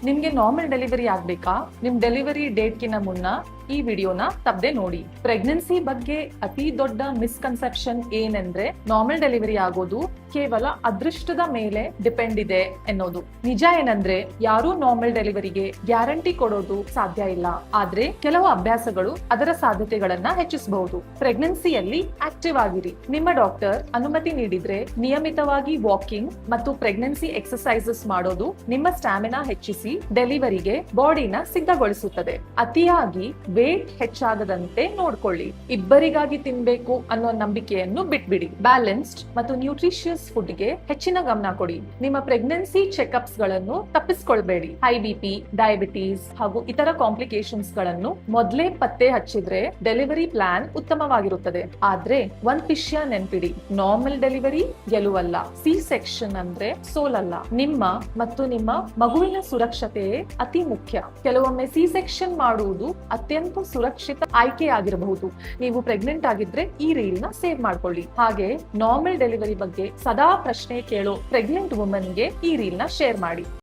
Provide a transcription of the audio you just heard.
ನಿಮ್ಗೆ normal delivery ಆಗ್ಬೇಕಾ? ನಿಮ್ delivery ಡೇಟ್ಗಿನ ಮುನ್ನ ಈ ವಿಡಿಯೋನ ತಪ್ಪದೆ ನೋಡಿ. ಪ್ರೆಗ್ನೆನ್ಸಿ ಬಗ್ಗೆ ಅತಿ ದೊಡ್ಡ ಮಿಸ್ಕನ್ಸೆಪ್ಷನ್ ಏನಂದ್ರೆ ನಾರ್ಮಲ್ ಡೆಲಿವರಿ ಆಗೋದು ಕೇವಲ ಅದೃಷ್ಟದ ಮೇಲೆ ಡಿಪೆಂಡ್ ಇದೆ ಎನ್ನೋದು. ನಿಜ ಏನಂದ್ರೆ ಯಾರೂ ನಾರ್ಮಲ್ ಡೆಲಿವರಿಗೆ ಗ್ಯಾರಂಟಿ ಕೊಡೋದು ಸಾಧ್ಯ ಇಲ್ಲ. ಆದ್ರೆ ಕೆಲವು ಅಭ್ಯಾಸಗಳು ಅದರ ಸಾಧ್ಯತೆಗಳನ್ನ ಹೆಚ್ಚಿಸಬಹುದು. ಪ್ರೆಗ್ನೆನ್ಸಿಯಲ್ಲಿ ಆಕ್ಟಿವ್ ಆಗಿರಿ. ನಿಮ್ಮ ಡಾಕ್ಟರ್ ಅನುಮತಿ ನೀಡಿದ್ರೆ ನಿಯಮಿತವಾಗಿ ವಾಕಿಂಗ್ ಮತ್ತು ಪ್ರೆಗ್ನೆನ್ಸಿ ಎಕ್ಸರ್ಸೈಸಸ್ ಮಾಡೋದು ನಿಮ್ಮ ಸ್ಟಾಮಿನಾ ಹೆಚ್ಚಿಸಿ ಡೆಲಿವರಿಗೆ ಬಾಡಿನ ಸಿದ್ಧಗೊಳಿಸುತ್ತದೆ. ಅತಿಯಾಗಿ ವೇಟ್ ಹೆಚ್ಚಾಗದಂತೆ ನೋಡ್ಕೊಳ್ಳಿ. ಇಬ್ಬರಿಗಾಗಿ ತಿನ್ಬೇಕು ಅನ್ನೋ ನಂಬಿಕೆಯನ್ನು ಬಿಟ್ಬಿಡಿ. ಬ್ಯಾಲೆನ್ಸ್ಡ್ ಮತ್ತು ನ್ಯೂಟ್ರಿಷಿಯಸ್ ಫುಡ್ ಗೆ ಹೆಚ್ಚಿನ ಗಮನ ಕೊಡಿ. ನಿಮ್ಮ ಪ್ರೆಗ್ನೆನ್ಸಿ ಚೆಕ್ಅಪ್ಸ್ ಗಳನ್ನು ತಪ್ಪಿಸ್ಕೊಳ್ಬೇಡಿ. ಹೈ ಬಿಪಿ, ಡಯಾಬಿಟೀಸ್ ಹಾಗೂ ಇತರ ಕಾಂಪ್ಲಿಕೇಶನ್ಸ್ ಗಳನ್ನು ಮೊದಲೇ ಪತ್ತೆ ಹಚ್ಚಿದ್ರೆ ಡೆಲಿವರಿ ಪ್ಲಾನ್ ಉತ್ತಮವಾಗಿರುತ್ತದೆ. ಆದ್ರೆ ಒಂದ್ ವಿಷಯ ನೆನ್ಪಿಡಿ, ನಾರ್ಮಲ್ ಡೆಲಿವರಿ ಗೆಲುವಲ್ಲ, ಸಿ ಸೆಕ್ಷನ್ ಅಂದ್ರೆ ಸೋಲಲ್ಲ. ನಿಮ್ಮ ಮತ್ತು ನಿಮ್ಮ ಮಗುವಿನ ಸುರಕ್ಷತೆಯೇ ಅತಿ ಮುಖ್ಯ. ಕೆಲವೊಮ್ಮೆ ಸಿ ಸೆಕ್ಷನ್ ಮಾಡುವುದು ಅತ್ಯಂತ ಸುರಕ್ಷಿತ ಆಯ್ಕೆಯಾಗಿರಬಹುದು. ನೀವು ಪ್ರೆಗ್ನೆಂಟ್ ಆಗಿದ್ರೆ ಈ ರೀಲ್ ನ ಸೇವ್ ಮಾಡ್ಕೊಳ್ಳಿ. ಹಾಗೆ ನಾರ್ಮಲ್ ಡೆಲಿವರಿ ಬಗ್ಗೆ ಸದಾ ಪ್ರಶ್ನೆ ಕೇಳೋ ಪ್ರೆಗ್ನೆಂಟ್ ವುಮನ್ ಗೆ ಈ ರೀಲ್ ನ ಶೇರ್ ಮಾಡಿ.